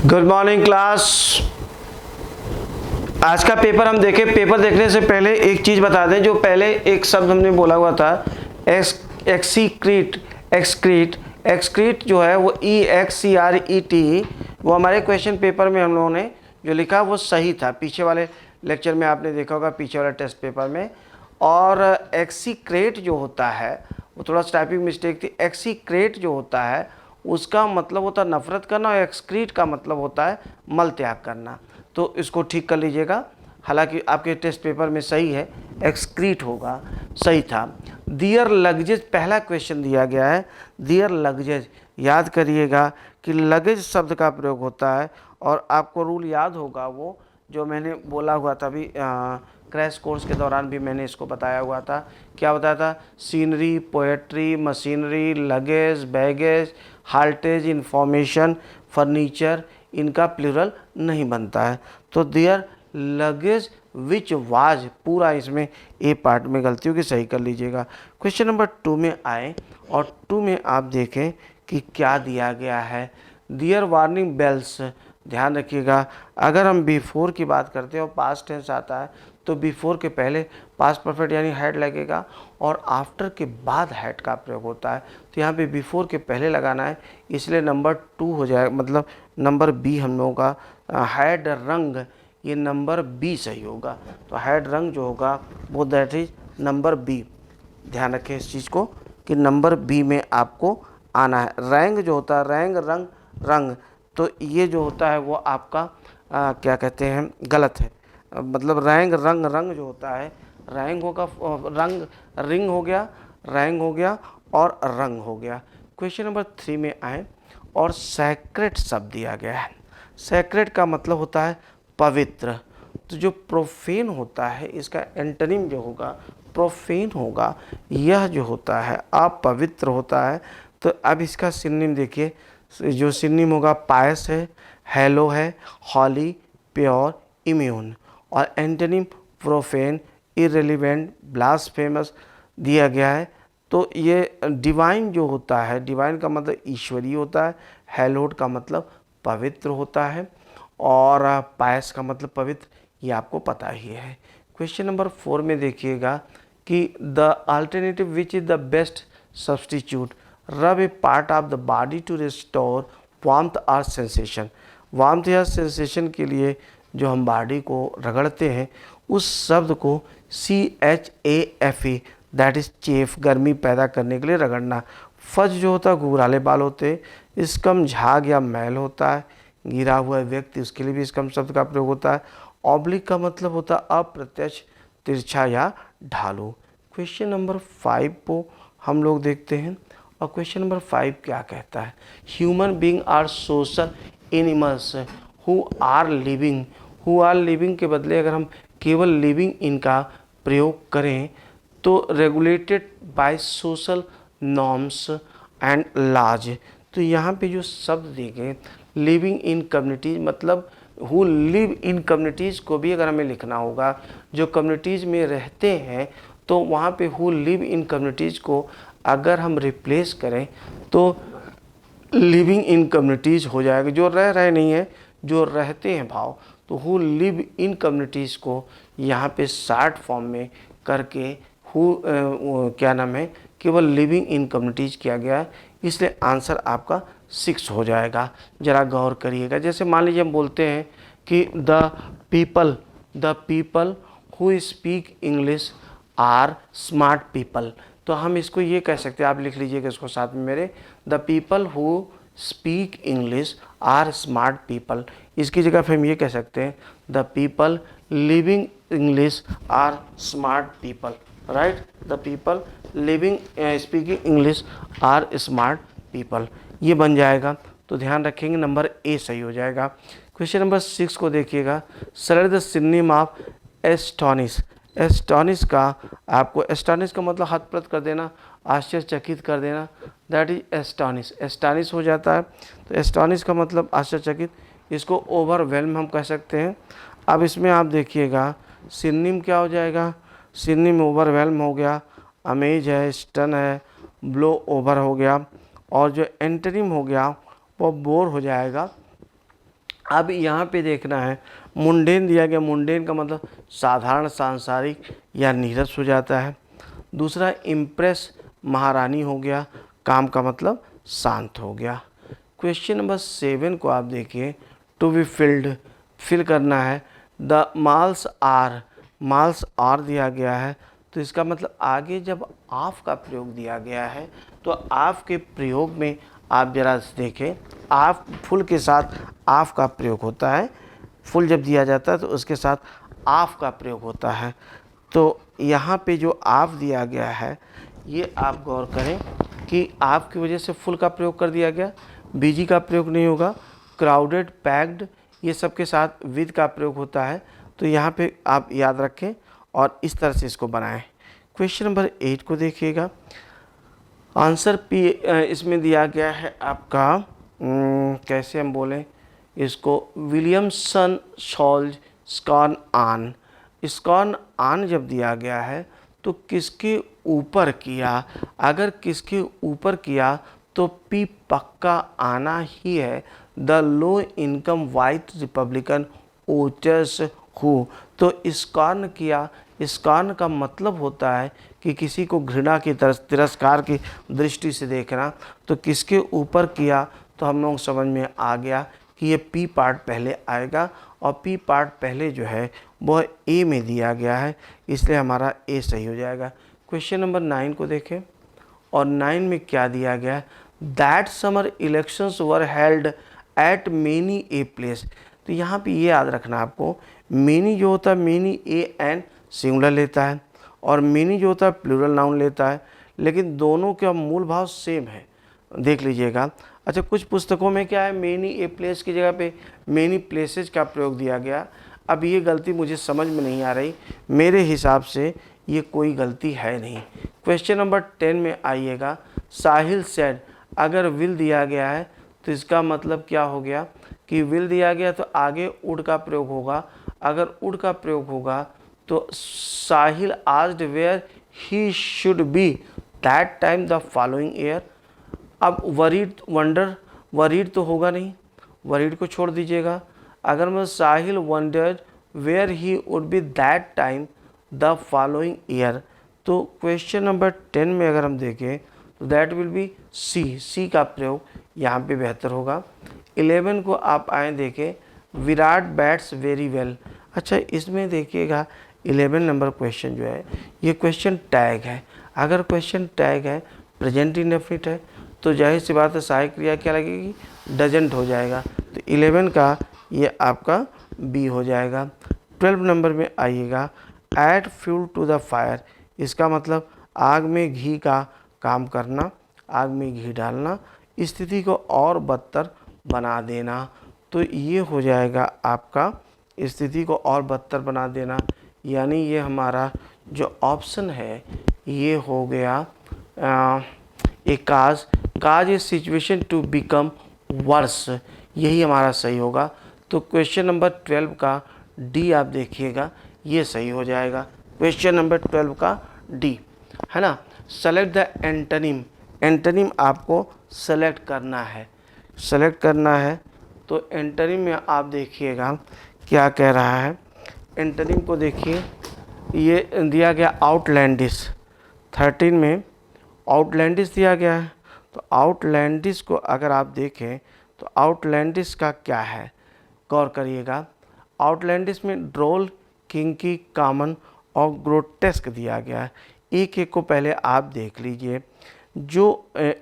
Good morning class. आज का paper हम देखें। पेपर देखने से पहले एक चीज़ बता दें, जो पहले एक शब्द हमने बोला हुआ था एक्सीक्रीट। एक्सक्रीट जो है वो EXCRET, वो हमारे क्वेश्चन पेपर में हम लोगों ने जो लिखा वो सही था। पीछे वाले लेक्चर में आपने देखा होगा, पीछे वाले टेस्ट पेपर में। और एक्सीक्रेट जो होता है वो थोड़ा सा टाइपिंग मिस्टेक थी। एक्सीक्रेट जो होता है उसका मतलब होता है नफरत करना, और एक्सक्रीट का मतलब होता है मल त्याग करना। तो इसको ठीक कर लीजिएगा। हालांकि आपके टेस्ट पेपर में सही है, एक्सक्रीट होगा, सही था। दियर लगेज पहला क्वेश्चन दिया गया है। दियर लगेज, याद करिएगा कि लगेज शब्द का प्रयोग होता है, और आपको रूल याद होगा वो जो मैंने बोला हुआ था अभी क्रैश कोर्स के दौरान भी मैंने इसको बताया हुआ था। क्या बताया था? Scenery, poetry, machinery, luggage, baggage, हाल्टेज, इंफॉर्मेशन, फर्नीचर, इनका प्लूरल नहीं बनता है। तो देयर लगेज विच वाज, पूरा इसमें ए पार्ट में गलती होगी, सही कर लीजिएगा। क्वेश्चन नंबर 2 में आए, और 2 में आप देखें कि क्या दिया गया है। दियर वार्निंग बेल्स, ध्यान रखिएगा। अगर हम बिफोर की बात करते हैं और पास्ट टेंस आता है तो बिफोर के पहले पास्ट परफेक्ट यानी हैड लगेगा, और आफ्टर के बाद हैड का प्रयोग होता है। तो यहाँ पे बिफोर के पहले लगाना है, इसलिए नंबर 2 हो जाएगा, मतलब नंबर बी हम लोगों का हैड रंग, ये नंबर बी सही होगा। तो हैड रंग जो होगा वो दैट इज नंबर बी। ध्यान रखें इस चीज़ को कि नंबर बी में आपको आना है। रैंग जो होता है, रैंग रंग रंग, तो ये जो होता है वो आपका क्या कहते हैं, गलत है। मतलब रैंग रंग रंग जो होता है, रैंग होगा, रंग रिंग हो गया, रैंग हो गया, और रंग हो गया। क्वेश्चन नंबर 3 में आए, और सैक्रेड शब्द दिया गया है। सैक्रेड का मतलब होता है पवित्र। तो जो प्रोफेन होता है, इसका एंटोनिम जो होगा प्रोफेन होगा। यह जो होता है अपवित्र होता है। तो अब इसका सिनोनिम देखिए, जो सिनोनिम होगा पायस है, हेलो है, हॉली, प्योर, इम्यून। और एंटोनिम प्रोफेन, इररिलेवेंट, ब्लास्फेमस दिया गया है। तो ये डिवाइन जो होता है, डिवाइन का मतलब ईश्वरीय होता है, हेलोड का मतलब पवित्र होता है, और पायस का मतलब पवित्र, ये आपको पता ही है। क्वेश्चन नंबर 4 में देखिएगा कि the alternative which is the best substitute, rub a part of the body to restore warmth और सेंसेशन। वार्मथ या सेंसेशन के लिए जो हम बॉडी को रगड़ते हैं, उस शब्द को CHAFE, दैट इज चेफ, गर्मी पैदा करने के लिए रगड़ना। फज जो होता है घुघराले बाल होते हैं। स्कम झाग या मैल होता है, गिरा हुआ व्यक्ति, उसके लिए भी स्कम शब्द का प्रयोग होता है। ऑब्लिक का मतलब होता है अप्रत्यक्ष, तिरछा या ढालू। क्वेश्चन नंबर 5 को हम लोग देखते हैं, और क्वेश्चन नंबर 5 क्या कहता है? Human being are social animals who are living. Who are living के बदले अगर हम केवल लिविंग इनका प्रयोग करें तो regulated by social norms and laws. तो यहाँ पे जो शब्द दिए गए लिविंग इन कम्युनिटीज, मतलब हु लिव इन कम्युनिटीज़ को भी अगर हमें लिखना होगा, जो कम्युनिटीज़ में रहते हैं, तो वहाँ पे हु लिव इन कम्युनिटीज़ को अगर हम रिप्लेस करें तो लिविंग इन कम्युनिटीज़ हो जाएगा। जो रह रहे नहीं है, जो रहते हैं भाव, तो हु लिव इन कम्युनिटीज़ को यहाँ पे शॉर्ट फॉर्म में करके क्या नाम है, केवल लिविंग इन कम्युनिटीज़ किया गया है, इसलिए आंसर आपका 6 हो जाएगा। ज़रा गौर करिएगा। जैसे मान लीजिए हम बोलते हैं कि the people who speak English are smart people, तो हम इसको ये कह सकते हैं, आप लिख लीजिएगा इसको साथ में मेरे, the people who speak English are smart people. इसकी जगह फिर हम ये कह सकते हैं the people living English are smart people, right. The people living speaking English are smart people, ये बन जाएगा। तो ध्यान रखेंगे नंबर ए सही हो जाएगा। क्वेश्चन नंबर 6 को देखिएगा, select the synonym of astonish. Astonish का आपको, एस्टोनिश का मतलब हतप्रत कर देना, आश्चर्यचकित कर देना, दैट इज एस्टोनिश। एस्टोनिश हो जाता है। तो एस्टोनिश का मतलब आश्चर्यचकित, इसको ओवरवेल्म हम कह सकते हैं। अब इसमें आप देखिएगा सिनोनिम क्या हो जाएगा, सिनोनिम ओवरवेल्म हो गया, अमेज है, स्टन है, ब्लो ओवर हो गया, और जो एंटोनिम हो गया वो बोर हो जाएगा, अब यहाँ पे देखना है, मुंडेन दिया गया, मुंडेन का मतलब साधारण, सांसारिक या नीरस हो जाता है। दूसरा इम्प्रेस, महारानी हो गया, काम का मतलब शांत हो गया। क्वेश्चन नंबर 7 को आप देखिए, टू बी फिल्ड, फिल करना है। द माल्स आर दिया गया है, तो इसका मतलब आगे जब ऑफ का प्रयोग दिया गया है तो ऑफ के प्रयोग में आप जरा देखें, ऑफ फुल के साथ ऑफ का प्रयोग होता है। फुल जब दिया जाता है तो उसके साथ ऑफ का प्रयोग होता है। तो यहाँ पे जो ऑफ दिया गया है, ये आप गौर करें कि ऑफ की वजह से फुल का प्रयोग कर दिया गया, बीजी का प्रयोग नहीं होगा। क्राउडेड, पैक्ड, ये सब के साथ विद का प्रयोग होता है। तो यहाँ पे आप याद रखें और इस तरह से इसको बनाएं। क्वेश्चन नंबर 8 को देखिएगा। आंसर पी इसमें दिया गया है आपका, कैसे हम बोलें इसको, विलियमसन शॉल्ज स्कॉन आन। स्कॉन आन जब दिया गया है तो किसके ऊपर किया, अगर किसके ऊपर किया तो पी पक्का आना ही है। The low income white Republican voters who, तो स्कॉन किया, स्कॉन का मतलब होता है कि किसी को घृणा की तरह, तिरस्कार की दृष्टि से देखना। तो किसके ऊपर किया, तो हम लोग समझ में आ गया कि ये पी पार्ट पहले आएगा और पी पार्ट पहले जो है वह ए में दिया गया है, इसलिए हमारा ए सही हो जाएगा। क्वेश्चन नंबर 9 को देखें और 9 में क्या दिया गया है, that summer elections were held at many a place. तो यहाँ पे ये याद रखना आपको, मेनी जो होता है, मेनी ए एन सिंगुलर लेता है और मेनी जो होता है प्लूरल नाउन लेता है, लेकिन दोनों का मूल भाव सेम है, देख लीजिएगा। अच्छा, कुछ पुस्तकों में क्या है, मेनी ए प्लेस की जगह पे मेनी प्लेसेस का प्रयोग दिया गया। अब ये गलती मुझे समझ में नहीं आ रही, मेरे हिसाब से ये कोई गलती है नहीं। क्वेश्चन नंबर 10 में आइएगा, साहिल सेड, अगर विल दिया गया है तो इसका मतलब क्या हो गया कि विल दिया गया तो आगे उड का प्रयोग होगा। अगर उड का प्रयोग होगा तो Sahil asked where he should be that time the following year. अब वरीड, वंडर, वरीड तो होगा नहीं, वरीड को छोड़ दीजिएगा। अगर मैं Sahil wondered where he would be that time the following year, तो क्वेश्चन नंबर 10 में अगर हम देखें तो that will be C, C का प्रयोग यहाँ पे बेहतर होगा। 11 को आप आए देखें, विराट बैट्स वेरी वेल। अच्छा, इसमें देखिएगा 11 नंबर क्वेश्चन जो है ये क्वेश्चन टैग है। अगर क्वेश्चन टैग है, प्रेजेंट इंडेफिनिट है, तो जाहिर सी बात है सहायक क्रिया क्या लगेगी, डजंट हो जाएगा। तो 11 का ये आपका बी हो जाएगा। 12 नंबर में आइएगा, add fuel to the fire, इसका मतलब आग में घी का काम करना, आग में घी डालना, स्थिति को और बदतर बना देना। तो ये हो जाएगा आपका स्थिति को और बदतर बना देना, यानी ये हमारा जो ऑप्शन है ये हो गया ए काज ए सिचुएशन टू बिकम वर्स, यही हमारा सही होगा। तो क्वेश्चन नंबर 12 का डी आप देखिएगा, ये सही हो जाएगा। क्वेश्चन नंबर 12 का डी है ना। सेलेक्ट द एंटोनिम, एंटोनिम आपको सेलेक्ट करना है, सेलेक्ट करना है। तो एंटोनिम में आप देखिएगा क्या कह रहा है, एंटोनिम को देखिए, ये दिया गया आउटलैंडिश, 13 में आउटलैंडिश दिया गया है। तो आउटलैंडिश को अगर आप देखें तो आउटलैंडिश का क्या है, गौर करिएगा। आउटलैंडिश में ड्रोल, किंकी, कॉमन और ग्रोटेस्क दिया गया है। एक एक को पहले आप देख लीजिए। जो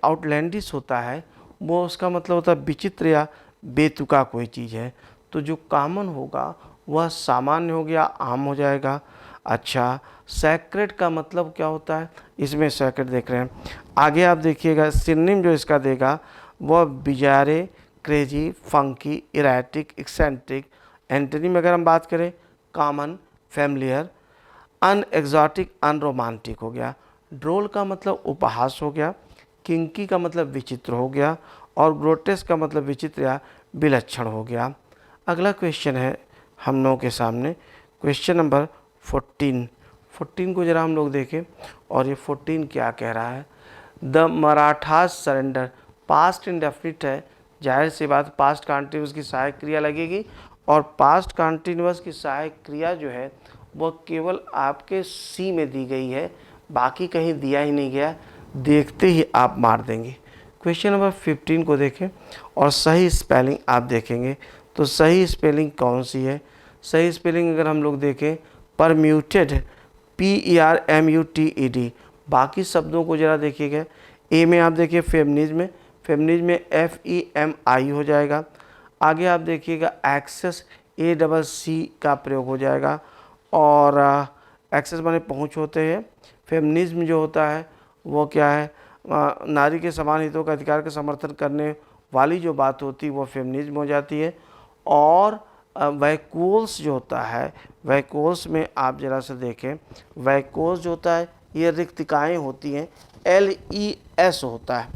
आउटलैंडिश होता है वो उसका मतलब होता है विचित्र या बेतुका कोई चीज़ है। तो जो कॉमन होगा वह सामान्य हो गया, आम हो जाएगा। अच्छा, सैक्रेड का मतलब क्या होता है, इसमें सैक्रेड देख रहे हैं। आगे आप देखिएगा, सिनोनिम जो इसका देगा वह बिजारे, crazy, funky, erratic, eccentric. Antonym अगर हम बात करें, कॉमन, फैमिलियर, अनएग्जॉटिक, अनरोमांटिक हो गया। ड्रोल का मतलब उपहास हो गया, किंकी का मतलब विचित्र हो गया और ग्रोटेस्क का मतलब विचित्र या विलक्षण हो गया। अगला क्वेश्चन है हम लोगों के सामने, क्वेश्चन नंबर 14 को ज़रा हम लोग देखें और ये 14 क्या कह रहा है। The Marathas surrender, past indefinite है, जाहिर सी बात पास्ट कंटिन्यूअस की सहायक क्रिया लगेगी, और पास्ट कंटिन्यूअस की सहायक क्रिया जो है वो केवल आपके सी में दी गई है, बाकी कहीं दिया ही नहीं गया, देखते ही आप मार देंगे। क्वेश्चन नंबर 15 को देखें और सही स्पेलिंग आप देखेंगे। तो सही स्पेलिंग कौन सी है? सही स्पेलिंग अगर हम लोग देखें, परम्यूटेड, PERMUTED। बाकी शब्दों को ज़रा देखिएगा। ए में आप देखिए फेमिनिज्म, फेमिनिज्म में FEMI हो जाएगा। आगे आप देखिएगा एक्सेस, ACC का प्रयोग हो जाएगा, और एक्सेस माने पहुंच होते हैं। फेमिनिज्म जो होता है वो क्या है? नारी के समान हितों का अधिकार का समर्थन करने वाली जो बात होती है वो फेमिनिज्म हो जाती है। और वैकोल्स जो होता है, वैकोल्स में आप जरा से देखें, वैकोल्स जो होता है ये रिक्तिकाएँ होती हैं, LES होता है।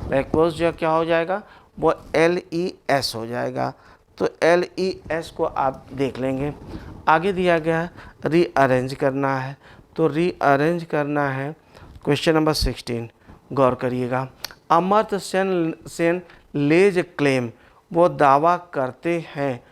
वैकोल्स जो क्या हो जाएगा? वो LES हो जाएगा। तो LES को आप देख लेंगे। आगे दिया गया है रीअरेंज करना है, तो रीअरेंज करना है। क्वेश्चन नंबर 16 गौर करिएगा। अमर्त्य सेन लेज क्लेम, वो दावा करते हैं।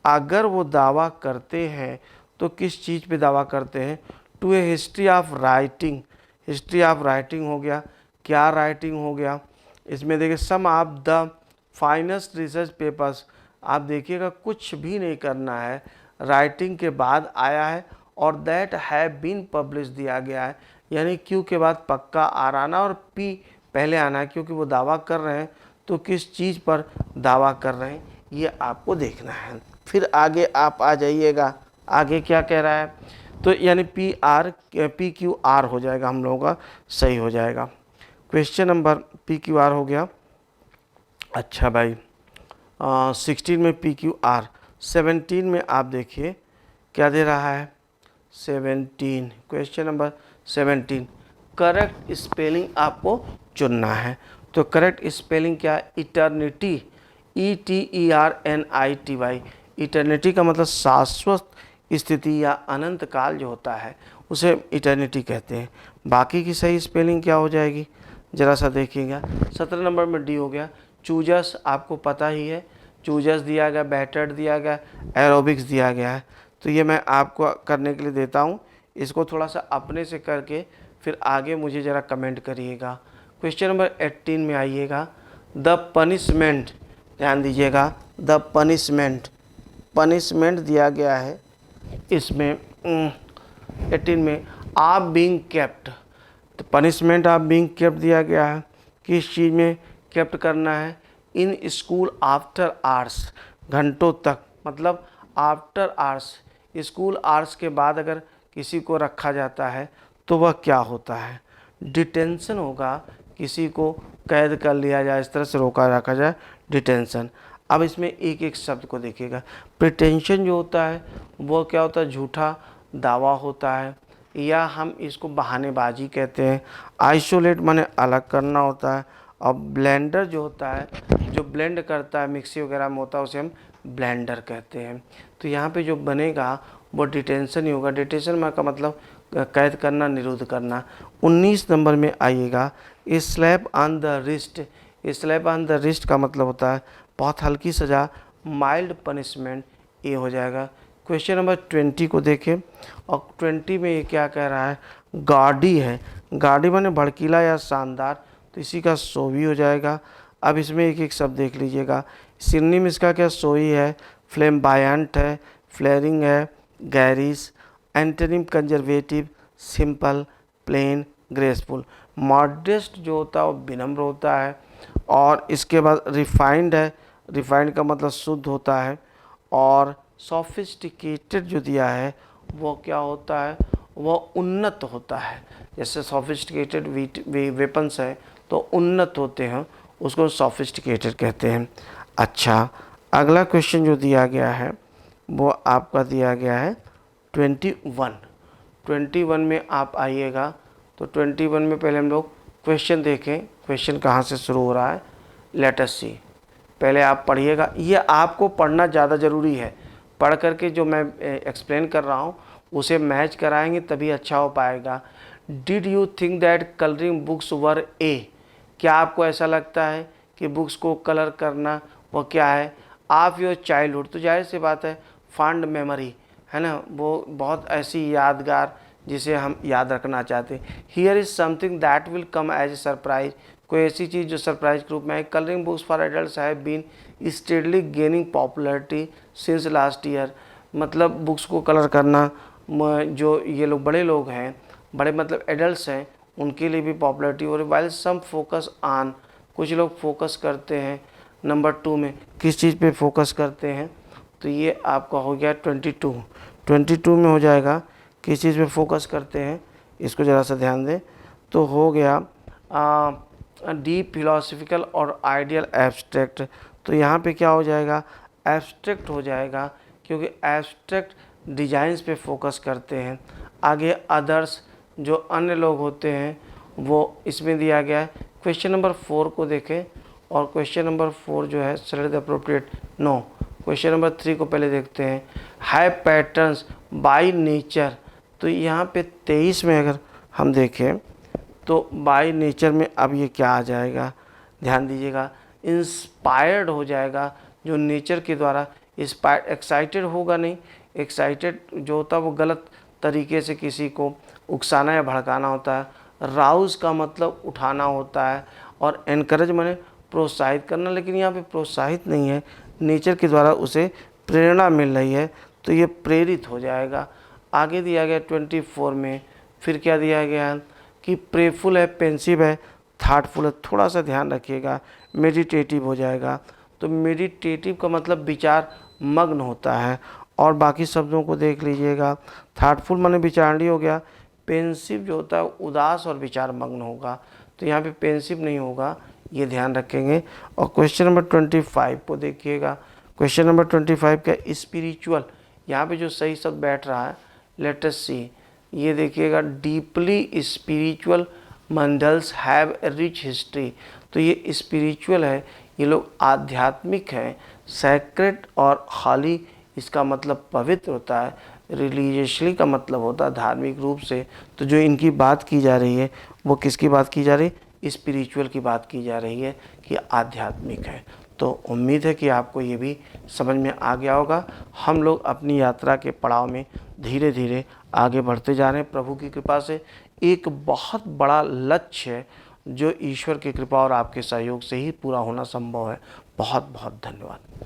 अगर वो दावा करते हैं तो किस चीज़ पे दावा करते हैं? To a history of writing. History of writing हो गया, क्या राइटिंग हो गया? इसमें देखिए some of the finest research papers, आप देखिएगा कुछ भी नहीं करना है, राइटिंग के बाद आया है, और दैट हैव बीन पब्लिश दिया गया है, यानी क्यू के बाद पक्का आर आना और पी पहले आना है, क्योंकि वो दावा कर रहे हैं। तो किस चीज़ पर दावा कर रहे हैं ये आपको देखना है। फिर आगे आप आ जाइएगा, आगे क्या कह रहा है? तो यानी PQR हो जाएगा हम लोगों का, सही हो जाएगा। क्वेश्चन नंबर PQR हो गया। अच्छा भाई, 16 में PQR, 17 में आप देखिए क्या दे रहा है? 17, क्वेश्चन नंबर 17, करेक्ट स्पेलिंग आपको चुनना है। तो करेक्ट स्पेलिंग क्या? Eternity, ETERNITY। इटर्निटी का मतलब शाश्वत स्थिति या अनंत काल जो होता है उसे इटर्निटी कहते हैं। बाकी की सही स्पेलिंग क्या हो जाएगी ज़रा सा देखिएगा। 17 नंबर में डी हो गया। चूजस आपको पता ही है, चूजस दिया गया, बैटर्ड दिया गया, एरोबिक्स दिया गया है। तो ये मैं आपको करने के लिए देता हूँ, इसको थोड़ा सा अपने से करके फिर आगे मुझे ज़रा कमेंट करिएगा। क्वेश्चन नंबर 18 में आइएगा। द पनिशमेंट, ध्यान दीजिएगा, द पनिशमेंट, पनिशमेंट दिया गया है इसमें 18 में आप बीइंग केप्ट। तो पनिशमेंट आप बीइंग केप्ट दिया गया है, किस चीज़ में केप्ट करना है? इन स्कूल आफ्टर आवर्स, घंटों तक, मतलब आफ्टर आवर्स, स्कूल आवर्स के बाद अगर किसी को रखा जाता है तो वह क्या होता है? डिटेंशन होगा, किसी को कैद कर लिया जाए, इस तरह से रोका रखा जाए, डिटेंशन। अब इसमें एक एक शब्द को देखिएगा। प्रिटेंशन जो होता है वो क्या होता है? झूठा दावा होता है, या हम इसको बहानेबाजी कहते हैं। आइसोलेट माने अलग करना होता है, और ब्लेंडर जो होता है, जो ब्लेंड करता है, मिक्सी वगैरह में होता है, उसे हम ब्लेंडर कहते हैं। तो यहाँ पे जो बनेगा वो डिटेंशन ही होगा। डिटेंशन का मतलब कैद करना, निरुद्ध करना। 19 नंबर में आइएगा, slap on the wrist. Slap on the wrist का मतलब होता है बहुत हल्की सज़ा, माइल्ड पनिशमेंट, ये हो जाएगा। क्वेश्चन नंबर 20 को देखें, और 20 में ये क्या कह रहा है? गाड़ी है, गाड़ी माने भड़कीला या शानदार, तो इसी का सो भी हो जाएगा। अब इसमें एक एक शब्द देख लीजिएगा। सिनोनिम इसका क्या? सोई है, फ्लेम्बायंट है, फ्लेयरिंग है, garish. Antonym conservative, simple, plain, graceful. Modest जो होता है वो विनम्र होता है। और इसके बाद रिफाइंड है, रिफाइंड का मतलब शुद्ध होता है। और सोफिस्टिकेटेड जो दिया है वो क्या होता है? वो उन्नत होता है। जैसे सोफिस्टिकेटेड वेपन्स है तो उन्नत होते हैं, उसको सोफिस्टिकेटेड कहते हैं। अच्छा, अगला क्वेश्चन जो दिया गया है वो आपका दिया गया है 21 में आप आइएगा। तो 21 में पहले हम लोग क्वेश्चन देखें, क्वेश्चन कहाँ से शुरू हो रहा है, लेट अस सी। पहले आप पढ़िएगा, ये आपको पढ़ना ज़्यादा ज़रूरी है। पढ़ करके जो मैं एक्सप्लेन कर रहा हूँ उसे मैच कराएंगे तभी अच्छा हो पाएगा। Did you think that colouring books were a, क्या आपको ऐसा लगता है कि बुक्स को कलर करना वो क्या है, ऑफ योर चाइल्डहुड। तो जाहिर सी बात है फॉन्ड मेमोरी है ना, वो बहुत ऐसी यादगार जिसे हम याद रखना चाहते हैं। Here is something that will come as a surprise, कोई ऐसी चीज़ जो सरप्राइज के रूप में है। Colouring books for adults have been steadily gaining popularity since last year, मतलब बुक्स को कलर करना जो ये लोग बड़े लोग हैं, बड़े मतलब एडल्ट्स हैं, उनके लिए भी पॉपुलरिटी हो रही। वाइल सम फोकस ऑन, कुछ लोग फोकस करते हैं नंबर 2 में, किस चीज़ पे फोकस करते हैं, तो ये आपका हो गया 22 में हो जाएगा, किस चीज़ पे फोकस करते हैं, इसको ज़रा सा ध्यान दें। तो हो गया डीप फिलोसफिकल और आइडियल एब्स्ट्रैक्ट, तो यहाँ पे क्या हो जाएगा, एब्स्ट्रैक्ट हो जाएगा, क्योंकि एब्स्ट्रैक्ट डिजाइंस पे फोकस करते हैं। आगे अदर्स, जो अन्य लोग होते हैं, वो इसमें दिया गया है। क्वेश्चन नंबर 4 को देखें, और क्वेश्चन नंबर 4 जो है select the appropriate, no. Question number 3 को पहले देखते हैं। हैव पैटर्न्स बाय नेचर, तो यहाँ पे 23 में अगर हम देखें तो बाय नेचर में अब ये क्या आ जाएगा, ध्यान दीजिएगा, इंस्पायर्ड हो जाएगा, जो नेचर के द्वारा इंस्पायर्ड, एक्साइटेड होगा नहीं, एक्साइटेड जो होता है वो गलत तरीके से किसी को उकसाना या भड़काना होता है। राउज का मतलब उठाना होता है, और एनकरेज माने प्रोत्साहित करना, लेकिन यहाँ पे प्रोत्साहित नहीं है, नेचर के द्वारा उसे प्रेरणा मिल रही है, तो ये प्रेरित हो जाएगा। आगे दिया गया 24 में, फिर क्या दिया गया है कि प्रेफुल है, पेंसिव है, थाटफुल है, थोड़ा सा ध्यान रखिएगा, मेडिटेटिव हो जाएगा। तो मेडिटेटिव का मतलब विचार मग्न होता है, और बाकी शब्दों को देख लीजिएगा। थाटफुल माने विचारणीय हो गया, पेंसिव जो होता है उदास और विचार मग्न होगा, तो यहाँ पे पेंसिव नहीं होगा, ये ध्यान रखेंगे। और क्वेश्चन नंबर 25 को देखिएगा। क्वेश्चन नंबर 25 का स्पिरिचुअल, यहाँ पे जो सही शब्द बैठ रहा है, लेट अस सी, ये देखिएगा, deeply spiritual mandals have a rich history, तो ये स्पिरिचुअल है, ये लोग आध्यात्मिक हैं, सैक्रेड और हाली इसका मतलब पवित्र होता है, रिलीजियसली का मतलब होता है धार्मिक रूप से। तो जो इनकी बात की जा रही है वो किसकी बात की जा रही है, स्पिरिचुअल की बात की जा रही है कि आध्यात्मिक है। तो उम्मीद है कि आपको ये भी समझ में आ गया होगा। हम लोग अपनी यात्रा के पड़ाव में धीरे धीरे आगे बढ़ते जा रहे हैं प्रभु की कृपा से। एक बहुत बड़ा लक्ष्य है जो ईश्वर की कृपा और आपके सहयोग से ही पूरा होना संभव है। बहुत बहुत धन्यवाद।